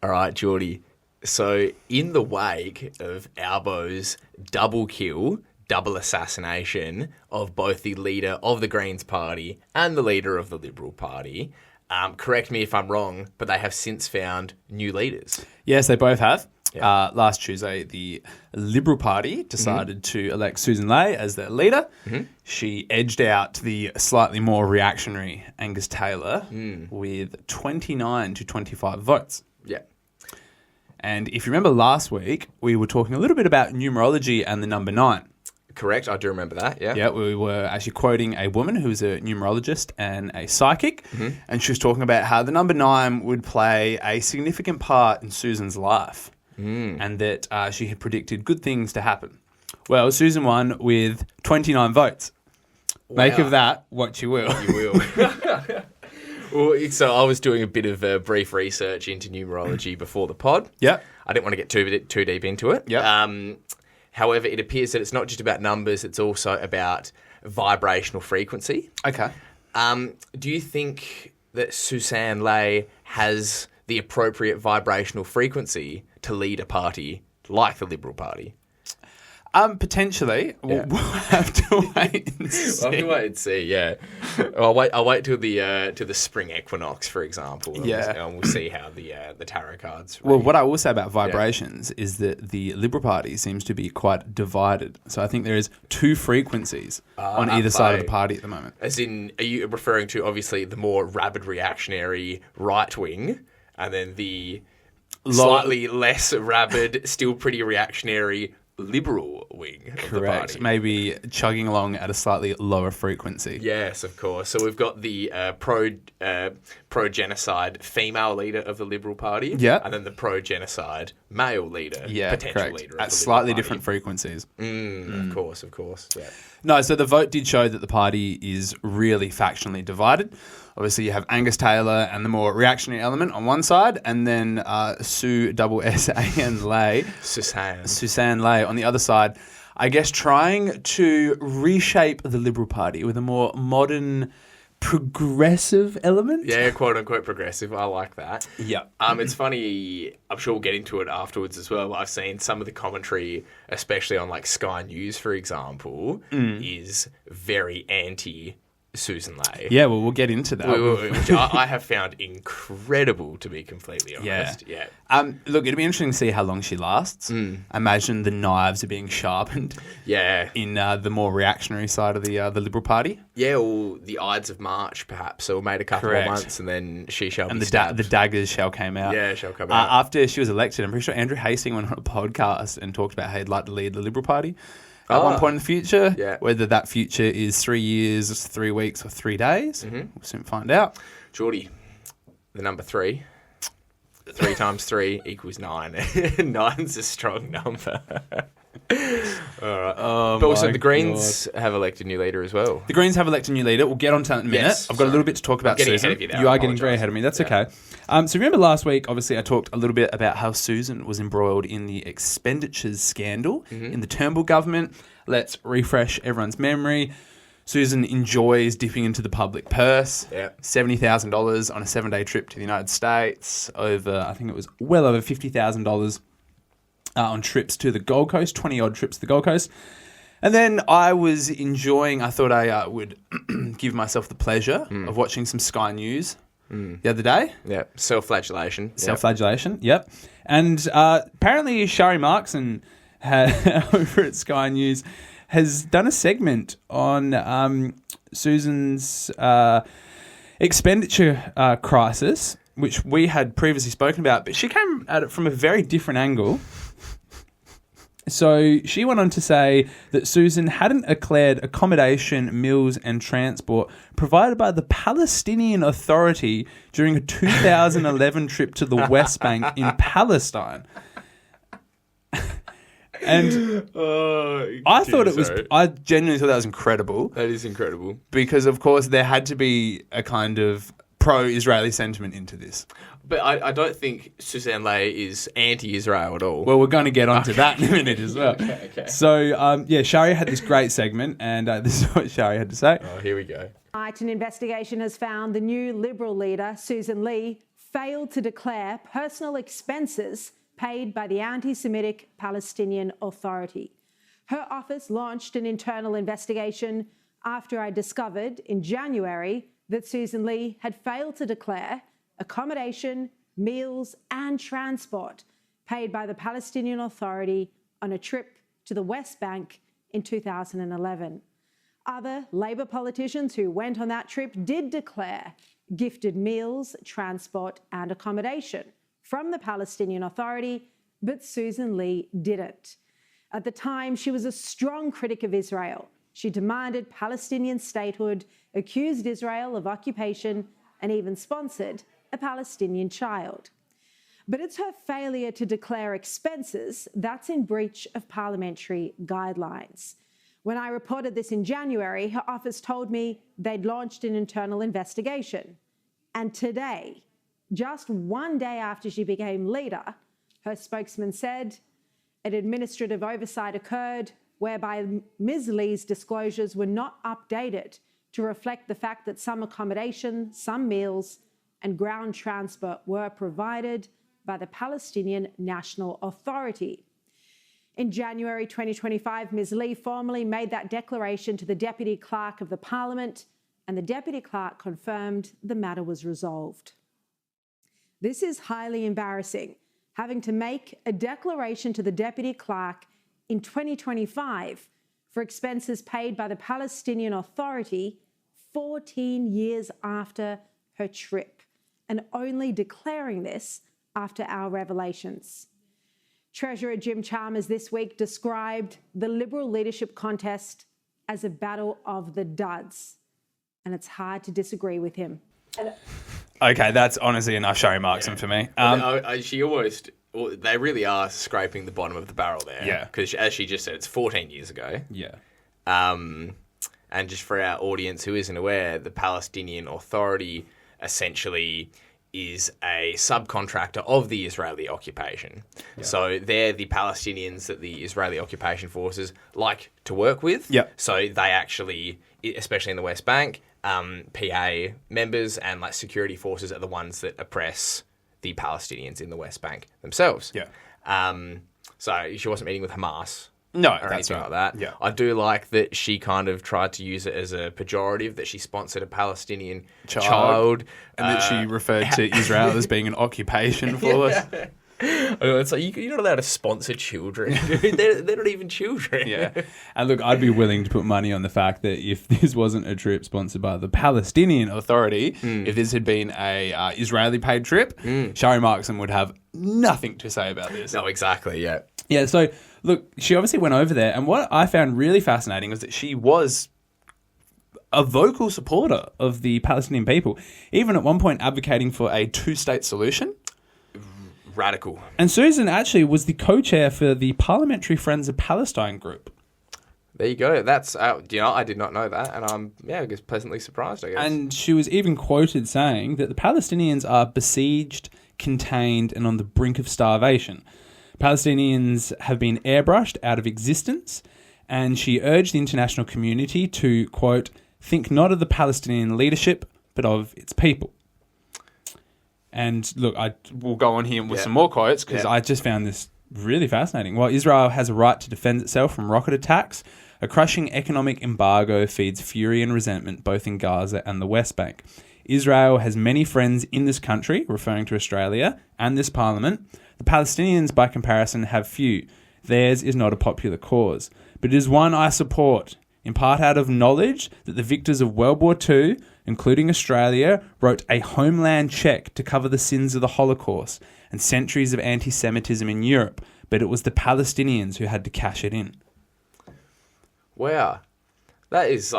All right, Geordie. So in the wake of Albo's double kill, double assassination of both the leader of the Greens Party and the leader of the Liberal Party, correct me if I'm wrong, but they have since found new leaders. Yes, they both have. Yeah. Last Tuesday, the Liberal Party decided to elect Susan Ley as their leader. Mm-hmm. She edged out the slightly more reactionary Angus Taylor with 29 to 25 votes. Yeah. And if you remember last week, we were talking a little bit about numerology and the number 9. Correct, I do remember that, yeah. Yeah, we were actually quoting a woman who's a numerologist and a psychic, and she was talking about how the number 9 would play a significant part in Susan's life, and that she had predicted good things to happen. Well, Susan won with 29 votes. Wow. Make of that what you will. You will. Well, so I was doing a bit of brief research into numerology before the pod. Yeah. I didn't want to get too deep into it. Yeah. However, it appears that it's not just about numbers, it's also about vibrational frequency. Okay. Do you think that Susan Ley has the appropriate vibrational frequency to lead a party like the Liberal Party? Potentially. Yeah. We'll have to wait and see. We'll have to wait and see, yeah. I'll wait till the spring equinox, for example. And we'll see how the tarot cards read. Well, what I will say about vibrations is that the Liberal Party seems to be quite divided. So I think there is 2 frequencies on either side of the party at the moment. As in, are you referring to, obviously, the more rabid reactionary right wing, and then the slightly less rabid, still pretty reactionary Liberal wing of the party? Maybe chugging along at a slightly lower frequency. Yes, of course. So we've got the pro-genocide female leader of the Liberal Party, and then the pro-genocide male leader, potential leader of at the slightly Liberal different frequencies. Of course. Yeah. No, so the vote did show that the party is really factionally divided. Obviously, you have Angus Taylor and the more reactionary element on one side, and then Susan Ley on the other side, I guess trying to reshape the Liberal Party with a more modern, progressive element. Yeah, quote-unquote progressive. I like that. Yeah. It's funny, I'm sure we'll get into it afterwards as well. I've seen some of the commentary, especially on like Sky News, for example, is very anti Susan Ley. Yeah, well, we'll get into that. Which I have found incredible, to be completely honest. Yeah. Look, it'll be interesting to see how long she lasts. Imagine the knives are being sharpened. Yeah. In the more reactionary side of the Liberal Party. Yeah, or the Ides of March, perhaps. So we'll made a couple of months, and then she shall be stabbed. The daggers shall come out. Yeah, shall come out. After she was elected, I'm pretty sure Andrew Hastings went on a podcast and talked about how he'd like to lead the Liberal Party at one point in the future. Yeah. Whether that future is 3 years, 3 weeks, or 3 days, we'll soon find out. Geordie, the number 3. 3 times 3 equals 9. 9's a strong number. All right. But also the Greens have elected a new leader as well. The Greens have elected a new leader. We'll get on to that in a minute. Yes, I've got a little bit to talk about Susan. Ahead of you there. You are getting very ahead of me. That's okay. So remember last week, obviously, I talked a little bit about how Susan was embroiled in the expenditures scandal in the Turnbull government. Let's refresh everyone's memory. Susan enjoys dipping into the public purse. Yeah. $70,000 on a 7-day trip to the United States. I think it was well over $50,000 on trips to the Gold Coast, 20-odd trips to the Gold Coast. And then I was I thought I would give myself the pleasure of watching some Sky News the other day. Yeah, self-flagellation. Self-flagellation, yep. And apparently Shari Markson over at Sky News has done a segment on Susan's expenditure crisis, which we had previously spoken about, but she came at it from a very different angle. So she went on to say that Susan hadn't declared accommodation, meals and transport provided by the Palestinian Authority during a 2011 trip to the West Bank in Palestine. And I genuinely thought that was incredible. That is incredible. Because, of course, there had to be a kind of pro-Israeli sentiment into this. But I don't think Susan Ley is anti-Israel at all. Well, we're going to get onto that in a minute as well. Okay. So, Shari had this great segment, and this is what Shari had to say. Oh, here we go. An investigation has found the new Liberal leader, Susan Ley, failed to declare personal expenses paid by the anti-Semitic Palestinian Authority. Her office launched an internal investigation after I discovered in January that Susan Lee had failed to declare accommodation, meals and transport paid by the Palestinian Authority on a trip to the West Bank in 2011. Other Labor politicians who went on that trip did declare gifted meals, transport and accommodation from the Palestinian Authority, but Susan Lee didn't. At the time, she was a strong critic of Israel. She demanded Palestinian statehood, accused Israel of occupation, and even sponsored a Palestinian child. But it's her failure to declare expenses that's in breach of parliamentary guidelines. When I reported this in January, her office told me they'd launched an internal investigation. And today, just one day after she became leader, her spokesman said an administrative oversight occurred whereby Ms. Lee's disclosures were not updated to reflect the fact that some accommodation, some meals, and ground transport were provided by the Palestinian National Authority. In January 2025, Ms. Lee formally made that declaration to the Deputy Clerk of the Parliament, and the Deputy Clerk confirmed the matter was resolved. This is highly embarrassing, having to make a declaration to the Deputy Clerk in 2025 for expenses paid by the Palestinian Authority 14 years after her trip, and only declaring this after our revelations. Treasurer Jim Chalmers this week described the Liberal leadership contest as a battle of the duds, and it's hard to disagree with him. Okay, that's honestly enough Sherry Markson for me. They really are scraping the bottom of the barrel there. Yeah. Because as she just said, it's 14 years ago. Yeah. And just for our audience who isn't aware, the Palestinian Authority essentially is a subcontractor of the Israeli occupation. Yeah. So they're the Palestinians that the Israeli occupation forces like to work with. Yep. So they actually, especially in the West Bank, PA members and like security forces are the ones that oppress the Palestinians in the West Bank themselves. Yeah. So she wasn't meeting with Hamas. No, or that's anything right. like that. Yeah. I do like that she kind of tried to use it as a pejorative, that she sponsored a Palestinian child. And that she referred to Israel as being an occupation for us. It's like, you're not allowed to sponsor children. they're not even children. Yeah. And look, I'd be willing to put money on the fact that if this wasn't a trip sponsored by the Palestinian Authority, if this had been a Israeli paid trip, Sherry Markson would have nothing to say about this. No, exactly, yeah. Yeah, so look, she obviously went over there, and what I found really fascinating was that she was a vocal supporter of the Palestinian people, even at one point advocating for a two-state solution. Radical. And Susan actually was the co-chair for the Parliamentary Friends of Palestine group. There you go. That's I did not know that, and I'm I guess pleasantly surprised, I guess. And she was even quoted saying that the Palestinians are besieged, contained, and on the brink of starvation. Palestinians have been airbrushed out of existence, and she urged the international community to, quote, think not of the Palestinian leadership, but of its people. And look, I will go on here with some more quotes because I just found this really fascinating. While Israel has a right to defend itself from rocket attacks, a crushing economic embargo feeds fury and resentment both in Gaza and the West Bank. Israel has many friends in this country, referring to Australia, and this parliament. The Palestinians, by comparison, have few. Theirs is not a popular cause, but it is one I support, in part out of knowledge that the victors of World War II, including Australia, wrote a homeland cheque to cover the sins of the Holocaust and centuries of anti-Semitism in Europe, but it was the Palestinians who had to cash it in. Wow. That is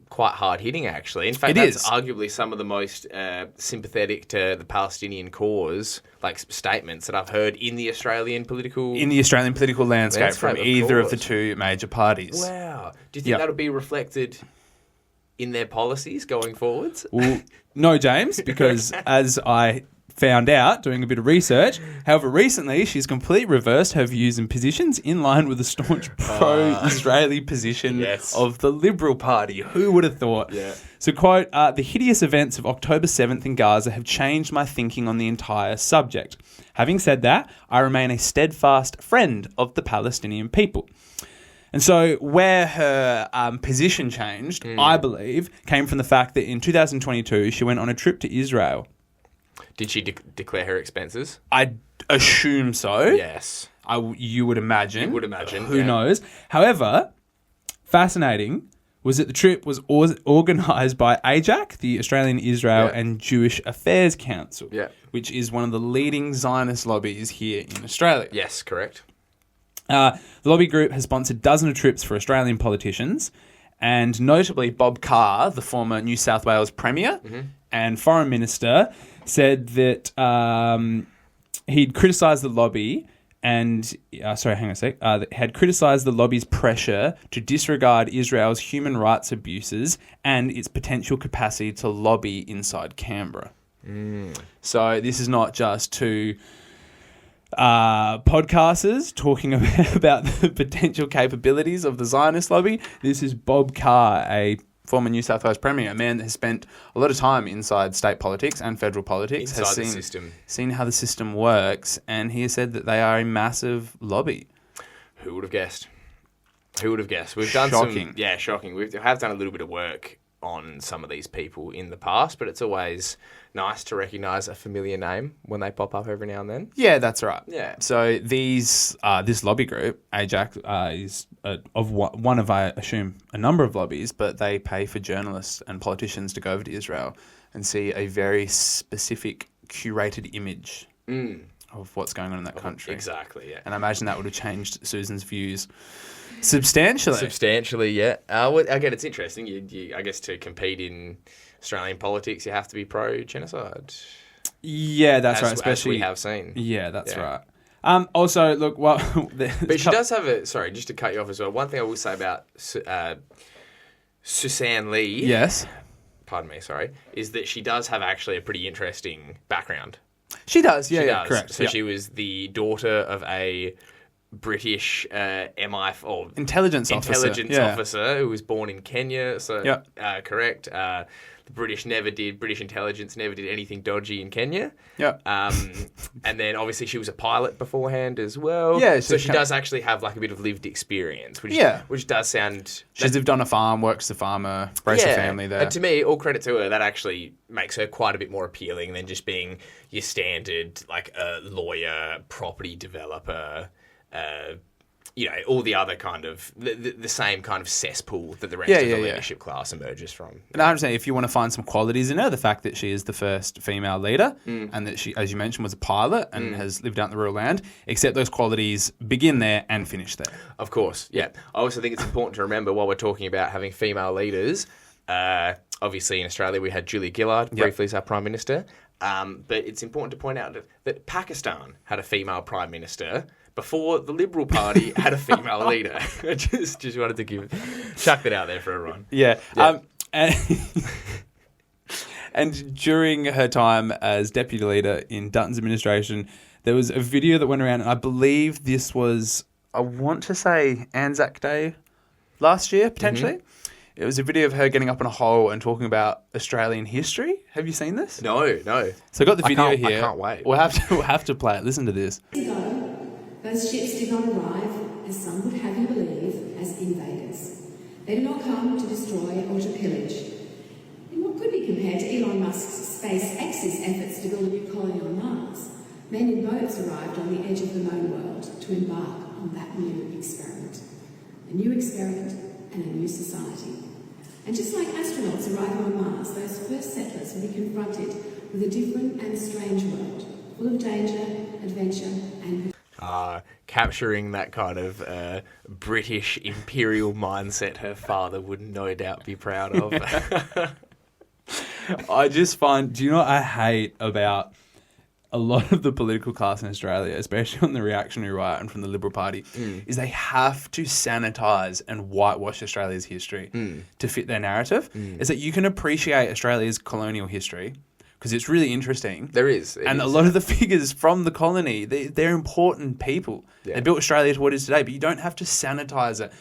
quite hard-hitting, actually. In fact, that's arguably some of the most sympathetic to the Palestinian cause, like statements that I've heard in the Australian political landscape from either of the two major parties. Wow. Do you think that'll be reflected in their policies going forwards? Well, no, James, because as I found out doing a bit of research. However, recently she's completely reversed her views and positions in line with the staunch pro-Israeli position of the Liberal Party. Who would have thought? Yeah. So, quote, the hideous events of October 7th in Gaza have changed my thinking on the entire subject. Having said that, I remain a steadfast friend of the Palestinian people. And so where her position changed, I believe, came from the fact that in 2022, she went on a trip to Israel. Did she declare her expenses? I assume so. Yes. You would imagine. You would imagine. Who knows? However, fascinating was that the trip was organised by AJAC, the Australian Israel and Jewish Affairs Council, which is one of the leading Zionist lobbies here in Australia. Yes, correct. The lobby group has sponsored dozens of trips for Australian politicians, and notably Bob Carr, the former New South Wales Premier and Foreign Minister, said that he'd criticised the lobby and had criticised the lobby's pressure to disregard Israel's human rights abuses and its potential capacity to lobby inside Canberra. So this is not just two podcasters talking about the potential capabilities of the Zionist lobby. This is Bob Carr, a former New South Wales Premier, a man that has spent a lot of time inside state politics and federal politics, Inside the system. Seen how the system works, and he has said that they are a massive lobby. Who would have guessed? Who would have guessed? We've done Shocking. Shocking. We have done a little bit of work on some of these people in the past, but it's always nice to recognise a familiar name when they pop up every now and then. Yeah, that's right. Yeah. So this lobby group, AJAC, is one of, I assume, a number of lobbies, but they pay for journalists and politicians to go over to Israel and see a very specific curated image of what's going on in that country. Exactly, yeah. And I imagine that would have changed Susan's views substantially. Substantially, yeah. Well, again, it's interesting. You, I guess to compete in Australian politics, you have to be pro-genocide. Yeah, that's right. Especially as we have seen. Yeah, that's right. Also, look, well... But she does have a... Sorry, just to cut you off as well. One thing I will say about Suzanne Lee... Yes. Pardon me, sorry. Is that she does have actually a pretty interesting background. She does, yeah, She yeah, does. correct. So yeah. she was the daughter of a British MI or intelligence officer who was born in Kenya. So correct. The British intelligence never did anything dodgy in Kenya. Yeah. And then obviously she was a pilot beforehand as well. Yeah. So she does actually have like a bit of lived experience, which does sound... She's lived on a farm, works as a farmer, raised a family there. And to me, all credit to her, that actually makes her quite a bit more appealing than just being your standard like lawyer, property developer, all the other kind of the same kind of cesspool that the rest of the leadership class emerges from. And I understand if you want to find some qualities in her, the fact that she is the first female leader and that she, as you mentioned, was a pilot and has lived out in the rural land, except those qualities begin there and finish there. Of course, yeah. I also think it's important to remember while we're talking about having female leaders, obviously in Australia we had Julia Gillard briefly as our Prime Minister, but it's important to point out that Pakistan had a female Prime Minister before the Liberal Party had a female leader. I just wanted to chuck that out there for everyone. Yeah. And during her time as deputy leader in Dutton's administration, there was a video that went around, and I believe this was, I want to say Anzac Day last year, potentially. It was a video of her getting up in a hole and talking about Australian history. Have you seen this? No. So I got the video here. I can't wait. We'll have to play it. Listen to this. Those ships did not arrive, as some would have you believe, as invaders. They did not come to destroy or to pillage. In what could be compared to Elon Musk's SpaceX's efforts to build a new colony on Mars, men in boats arrived on the edge of the known world to embark on that new experiment. A new experiment and a new society. And just like astronauts arriving on Mars, those first settlers will be confronted with a different and strange world, full of danger, adventure, and... capturing that kind of British imperial mindset her father would no doubt be proud of. I just find, do you know what I hate about a lot of the political class in Australia, especially on the reactionary right and from the Liberal Party, is they have to sanitise and whitewash Australia's history to fit their narrative. Is that you can appreciate Australia's colonial history because it's really interesting. There is. And a lot of the figures from the colony, they're important people. Yeah. They built Australia to what it is today, but you don't have to sanitize it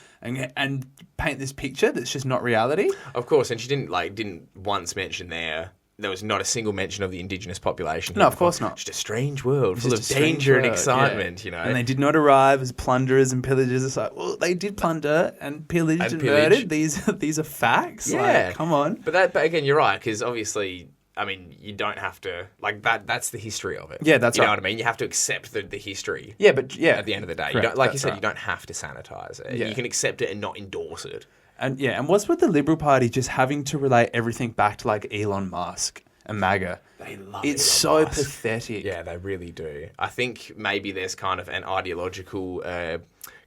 and paint this picture that's just not reality. Of course, and she didn't once mention there was not a single mention of the Indigenous population. No, of course not. Just a strange world full of Just a strange danger and world, excitement, yeah. you know. And they did not arrive as plunderers and pillagers. It's like, well, they did plunder and pillage and murdered. These are facts. Yeah. Like, come on. But again, you're right, because obviously, I mean, you don't have to, like, that's the history of it. Yeah, that's You right. know what I mean? You have to accept the history. Yeah, but yeah. At the end of the day. You Correct, don't, like you that's said, right. you don't have to sanitize it. Yeah. You can accept it and not endorse it. And what's with the Liberal Party just having to relate everything back to like Elon Musk and MAGA? They love It's Elon so Musk. pathetic. Yeah, they really do. I think maybe there's kind of an ideological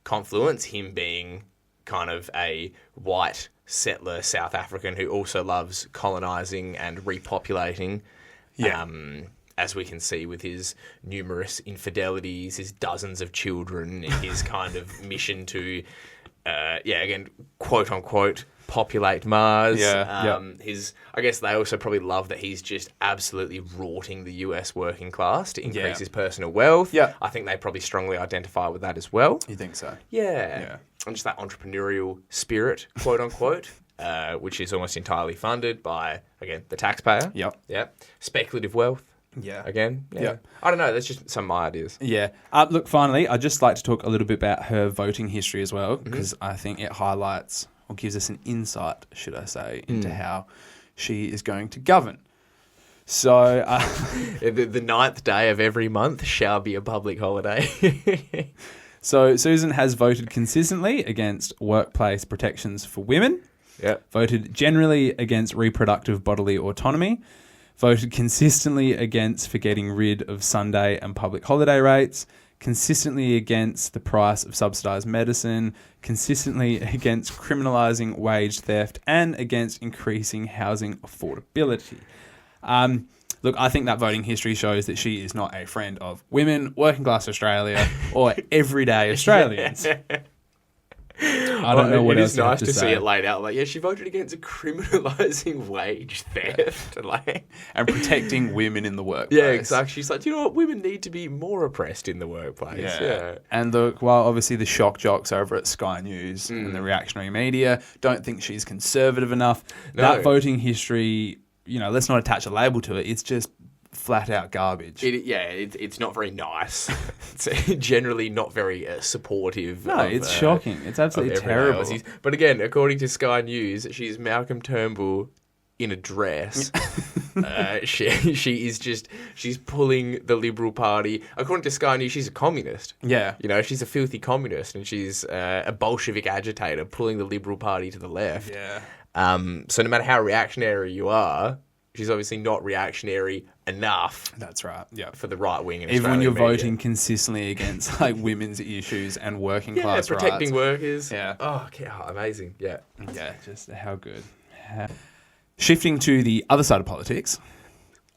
confluence, him being kind of a white settler South African who also loves colonising and repopulating. Yeah. As we can see with his numerous infidelities, his dozens of children, and his kind of mission to, again, quote unquote, populate Mars. Yeah, I guess they also probably love that he's just absolutely rorting the US working class to increase Yeah. his personal wealth. Yeah. I think they probably strongly identify with that as well. You think so? Yeah. And just that entrepreneurial spirit, quote unquote, which is almost entirely funded by, again, the taxpayer. Yep. Yep. Speculative wealth. Yeah. Again. Yeah. Yeah. I don't know. That's just some of my ideas. Yeah. Look, finally, I'd just like to talk a little bit about her voting history as well, because I think it highlights or gives us an insight, should I say, into how she is going to govern. So, The 9th day of every month shall be a public holiday. so Susan has voted consistently against workplace protections for women, voted generally against reproductive bodily autonomy, voted consistently against for getting rid of Sunday and public holiday rates, consistently against the price of subsidised medicine, consistently against criminalising wage theft, and against increasing housing affordability. Look, I think that voting history shows that she is not a friend of women, working class Australia, or everyday Australians. I don't know what else It is you have nice to see say. it laid out. Like, yeah, she voted against criminalising wage theft. And protecting women in the workplace. Yeah, exactly. She's like, you know what? Women need to be more oppressed in the workplace. Yeah. And while obviously the shock jocks over at Sky News and the reactionary media don't think she's conservative enough, that voting history, let's not attach a label to it. It's just flat out garbage. It's not very nice. It's generally not very supportive. No, it's shocking. It's absolutely terrible. Aussies. But again, according to Sky News, she's Malcolm Turnbull in a dress. She's pulling the Liberal Party. According to Sky News, she's a communist. Yeah. She's a filthy communist, and she's a Bolshevik agitator pulling the Liberal Party to the left. Yeah. So no matter how reactionary you are, she's obviously not reactionary enough. That's right. Yeah. For the right wing, even when you're voting consistently against women's issues and working class protecting rights. workers. Yeah. Oh, amazing. Yeah. Yeah. Just how good. Shifting to the other side of politics.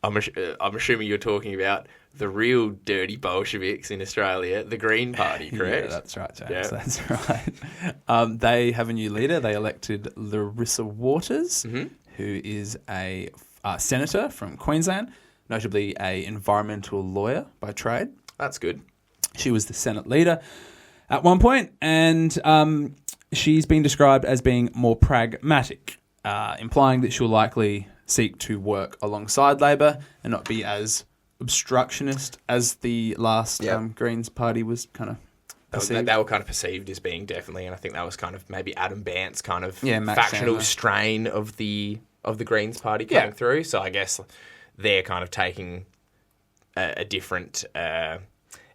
I'm assuming you're talking about the real dirty Bolsheviks in Australia, the Green Party, correct? Yeah, that's right, James. Yeah. That's right. They have a new leader. They elected Larissa Waters, who is a senator from Queensland, notably a environmental lawyer by trade. That's good. She was the Senate leader at one point, and she's been described as being more pragmatic, implying that she'll likely seek to work alongside Labor and not be as obstructionist as the last Greens party was kind of perceived. They were kind of perceived as being, definitely, and I think that was kind of maybe Adam Bandt's kind of Matt factional Chandler. strain of the Greens party coming through. So I guess they're kind of taking a different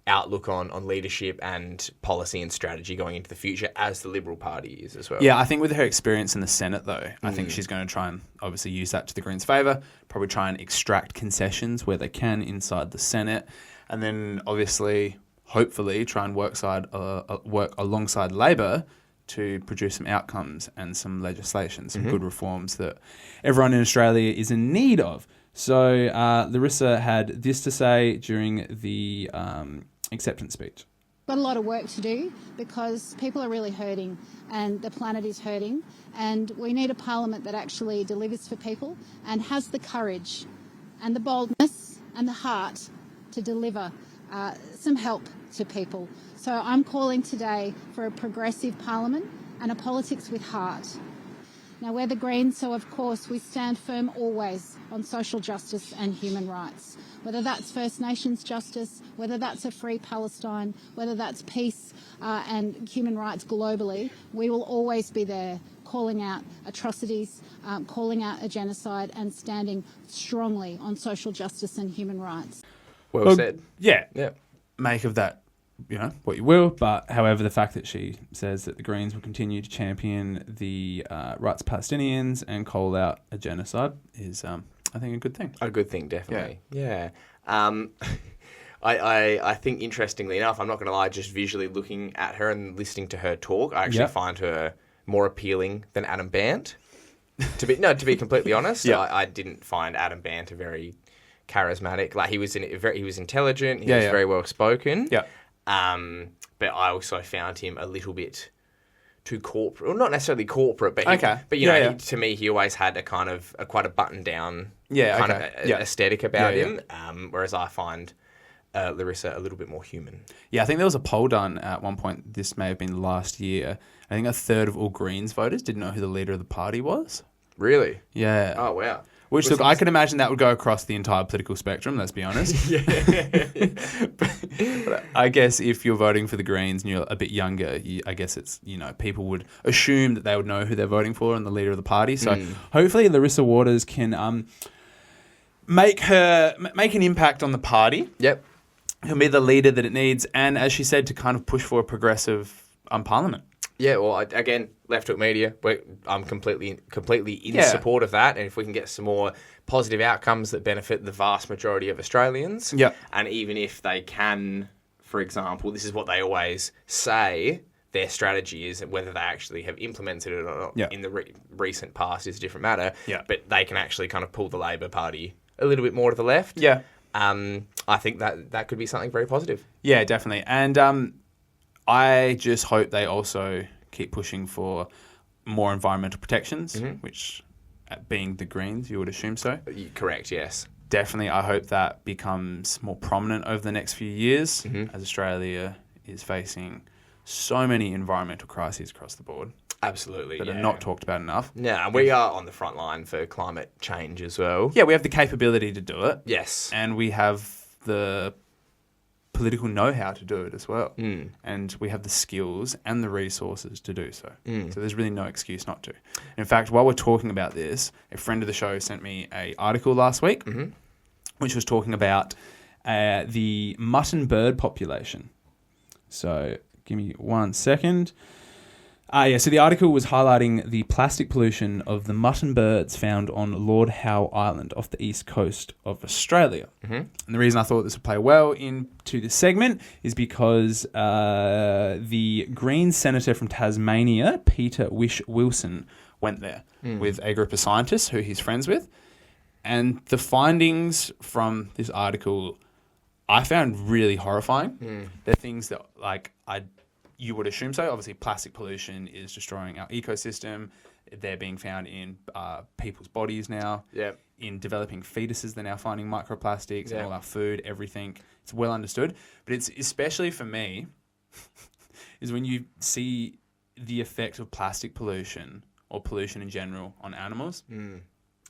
outlook on leadership and policy and strategy going into the future, as the Liberal Party is as well. Yeah, I think with her experience in the Senate, though, I think she's going to try and obviously use that to the Greens' favour, probably try and extract concessions where they can inside the Senate, and then obviously, hopefully, try and work alongside Labor to produce some outcomes and some legislation, some good reforms that everyone in Australia is in need of. So Larissa had this to say during the acceptance speech. Got a lot of work to do because people are really hurting and the planet is hurting, and we need a parliament that actually delivers for people and has the courage and the boldness and the heart to deliver some help to people. So I'm calling today for a progressive parliament and a politics with heart. Now, we're the Greens, so of course we stand firm always on social justice and human rights, whether that's First Nations justice, whether that's a free Palestine, whether that's peace and human rights globally. We will always be there calling out atrocities, calling out a genocide and standing strongly on social justice and human rights. Well said. Yeah. Yeah. Make of that, what you will. But however, the fact that she says that the Greens will continue to champion the rights of Palestinians and call out a genocide is, I think, a good thing. A good thing, definitely. Yeah. I think, interestingly enough, I'm not going to lie, just visually looking at her and listening to her talk, I actually find her more appealing than Adam Bandt. To be completely honest, I didn't find Adam Bandt a very charismatic. Like, he was intelligent. He was very well spoken. Yeah. But I also found him a little bit too corporate. Well, not necessarily corporate, but to me, he always had a kind of quite a button down kind of aesthetic about him. Whereas I find Larissa a little bit more human. Yeah, I think there was a poll done at one point. This may have been last year. I think a third of all Greens voters didn't know who the leader of the party was. Really? Yeah. Oh, wow. Which, look, I can imagine that would go across the entire political spectrum, let's be honest. But I guess if you're voting for the Greens and you're a bit younger, I guess it's, people would assume that they would know who they're voting for and the leader of the party. So hopefully Larissa Waters can make an impact on the party. Yep. He'll be the leader that it needs. And as she said, to kind of push for a progressive parliament. Yeah, well, again, Left Hook Media, I'm completely in support of that. And if we can get some more positive outcomes that benefit the vast majority of Australians, and even if they can, for example, this is what they always say, their strategy is, whether they actually have implemented it or not in the recent past is a different matter, but they can actually kind of pull the Labor Party a little bit more to the left. Yeah. I think that could be something very positive. Yeah, definitely. And I just hope they also keep pushing for more environmental protections, which, being the Greens, you would assume so. Correct, yes. Definitely, I hope that becomes more prominent over the next few years as Australia is facing so many environmental crises across the board. Absolutely, that are not talked about enough. Yeah, and we are on the front line for climate change as well. Yeah, we have the capability to do it. Yes. And we have the political know-how to do it as well. And we have the skills and the resources to do so. So there's really no excuse not to. In fact, while we're talking about this, a friend of the show sent me an article last week which was talking about the mutton bird population. So give me 1 second. So the article was highlighting the plastic pollution of the mutton birds found on Lord Howe Island off the east coast of Australia. And the reason I thought this would play well into this segment is because the Greens senator from Tasmania, Peter Wilson, went there with a group of scientists who he's friends with. And the findings from this article I found really horrifying. They're things that you would assume so. Obviously, plastic pollution is destroying our ecosystem. They're being found in people's bodies now. Yep. In developing fetuses, they're now finding microplastics in all our food, everything. It's well understood. But it's especially for me, is when you see the effect of plastic pollution or pollution in general on animals.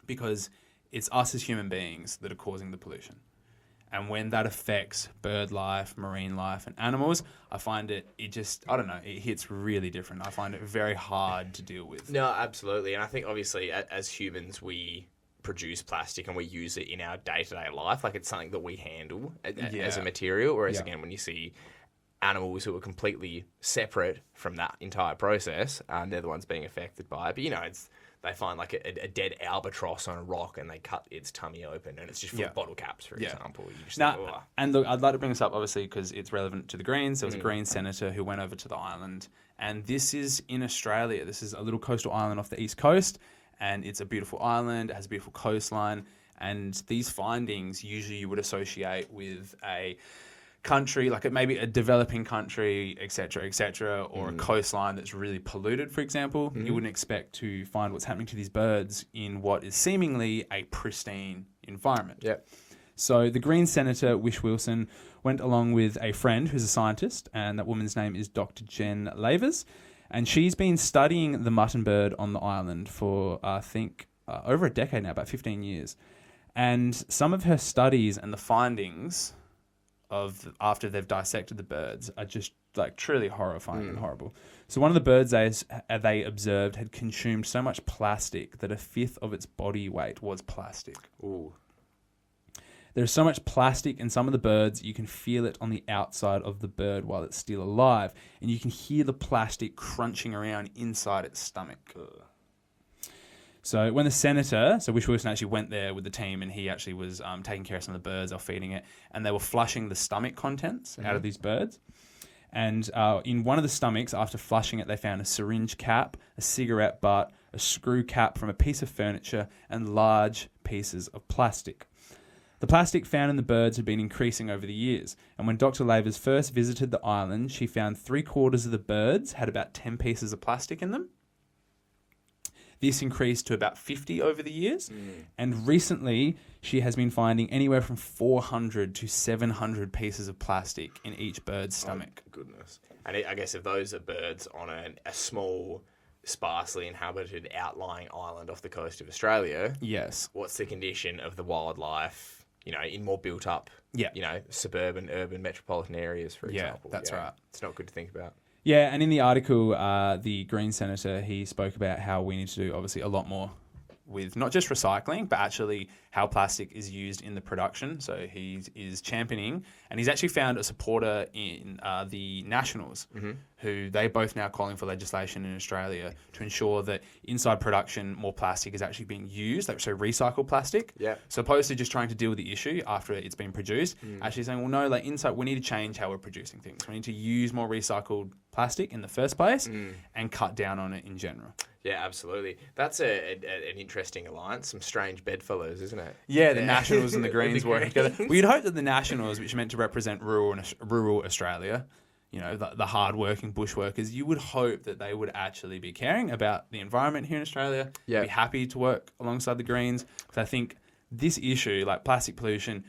Because it's us as human beings that are causing the pollution. And when that affects bird life, marine life, and animals, I find it hits really different. I find it very hard to deal with. No, absolutely. And I think, obviously, as humans, we produce plastic and we use it in our day-to-day life. Like, it's something that we handle as a material. Whereas, again, when you see animals who are completely separate from that entire process, they're the ones being affected by it. But, they find like a dead albatross on a rock and they cut its tummy open and it's just full of bottle caps, for example. You just think, and look, I'd like to bring this up, obviously, because it's relevant to the Greens. There was a Green senator who went over to the island, and this is in Australia. This is a little coastal island off the east coast, and it's a beautiful island. It has a beautiful coastline, and these findings usually you would associate with a country, like maybe a developing country, et cetera, or a coastline that's really polluted, for example. You wouldn't expect to find what's happening to these birds in what is seemingly a pristine environment. Yep. So the Green Senator, Wish Wilson, went along with a friend who's a scientist, and that woman's name is Dr. Jen Lavers. And she's been studying the mutton bird on the island for, I think, over a decade now, about 15 years. And some of her studies and the findings of after they've dissected the birds are just like truly horrifying and horrible. So one of the birds they observed had consumed so much plastic that a fifth of its body weight was plastic. Ooh. There's so much plastic in some of the birds, you can feel it on the outside of the bird while it's still alive. And you can hear the plastic crunching around inside its stomach. Ugh. So when the senator, so Wish Wilson actually went there with the team, and he actually was taking care of some of the birds or feeding it, and they were flushing the stomach contents out of these birds. And in one of the stomachs, after flushing it, they found a syringe cap, a cigarette butt, a screw cap from a piece of furniture, and large pieces of plastic. The plastic found in the birds had been increasing over the years, and when Dr. Lavers first visited the island, she found 3/4 of the birds had about 10 pieces of plastic in them. This increased to about 50 over the years, and recently she has been finding anywhere from 400 to 700 pieces of plastic in each bird's stomach. Oh, goodness. And I guess if those are birds on a small, sparsely inhabited outlying island off the coast of Australia, Yes. what's the condition of the wildlife, in more built up, suburban, urban, metropolitan areas, for example? That's right. It's not good to think about. Yeah, and in the article, the Green Senator, he spoke about how we need to do, obviously, a lot more with not just recycling, but actually how plastic is used in the production. So he is championing, and he's actually found a supporter in the Nationals, who they both now calling for legislation in Australia to ensure that inside production more plastic is actually being used, so recycled plastic. Yeah. So opposed to just trying to deal with the issue after it's been produced, actually saying, well, no, inside we need to change how we're producing things. We need to use more recycled plastic in the first place and cut down on it in general. Yeah, absolutely. That's an interesting alliance. Some strange bedfellows, isn't it? Yeah, the Nationals and the Greens working together. We'd hope that the Nationals, which are meant to represent rural Australia, the hard-working bushworkers, you would hope that they would actually be caring about the environment here in Australia, be happy to work alongside the Greens. Because I think this issue, like plastic pollution,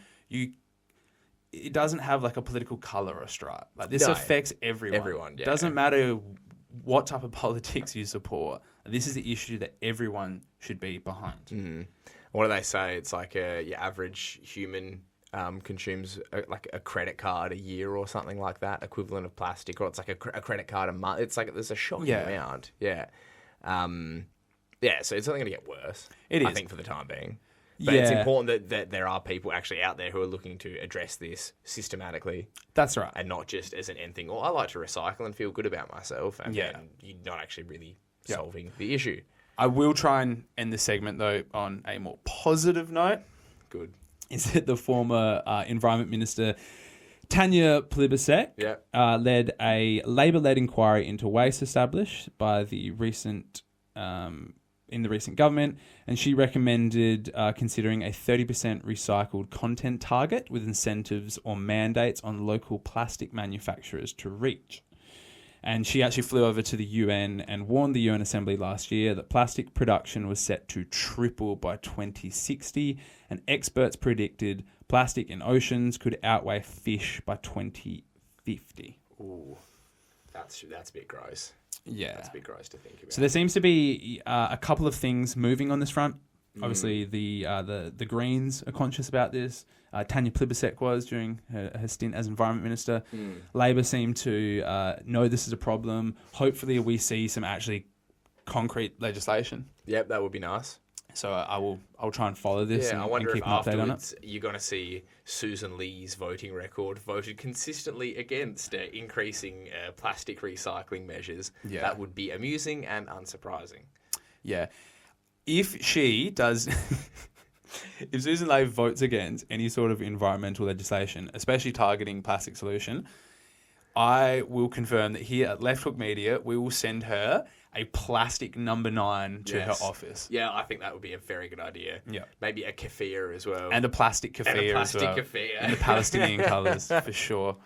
it doesn't have like a political colour or stripe. Like this affects everyone. Yeah. Doesn't matter what type of politics you support. This is the issue that everyone should be behind. What do they say? It's like your average human consumes like a credit card a year or something like that, equivalent of plastic, or it's like a credit card a month. It's like there's a shocking amount. Yeah. So it's only going to get worse. It is. I think, for the time being. But it's important that there are people actually out there who are looking to address this systematically. That's right. And not just as an end thing. Well, I like to recycle and feel good about myself. And then you're not actually really solving the issue. I will try and end the segment, though, on a more positive note. Good. Is that the former Environment Minister, Tanya Plibersek, led a Labor-led inquiry into waste established by the recent in the recent government, and she recommended considering a 30% recycled content target with incentives or mandates on local plastic manufacturers to reach. And she actually flew over to the UN and warned the UN Assembly last year that plastic production was set to triple by 2060, and experts predicted plastic in oceans could outweigh fish by 2050. Ooh, that's a bit gross. Yeah. That's a bit gross to think about. So there seems to be a couple of things moving on this front. Obviously, the Greens are conscious about this. Tanya Plibersek was during her stint as Environment Minister. Labor seem to know this is a problem. Hopefully, we see some actually concrete legislation. Yep, that would be nice. So I'll try and follow this and I wonder keep if an update on it. afterwards you're going to see Susan Lee's voting record voted consistently against increasing plastic recycling measures. Yeah. That would be amusing and unsurprising. Yeah. If she does... If Susan Lee votes against any sort of environmental legislation, especially targeting plastic solution, I will confirm that here at Left Hook Media, we will send her a plastic number 9 to her office. Yeah, I think that would be a very good idea. Yeah. Maybe a keffiyeh as well. And a plastic keffiyeh as well. In the Palestinian colours, for sure.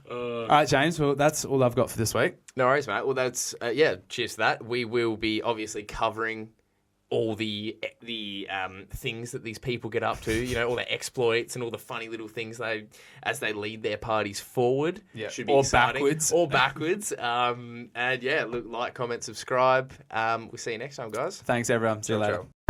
All right, James, well, that's all I've got for this week. No worries, mate. Well, that's, cheers to that. We will be obviously covering all the things that these people get up to, you know, all the exploits and all the funny little things as they lead their parties forward. Yeah. Should be Or exciting. backwards. Or backwards. And yeah, look, like, comment, subscribe. We'll see you next time, guys. Thanks, everyone. See you Ciao, later. ciao.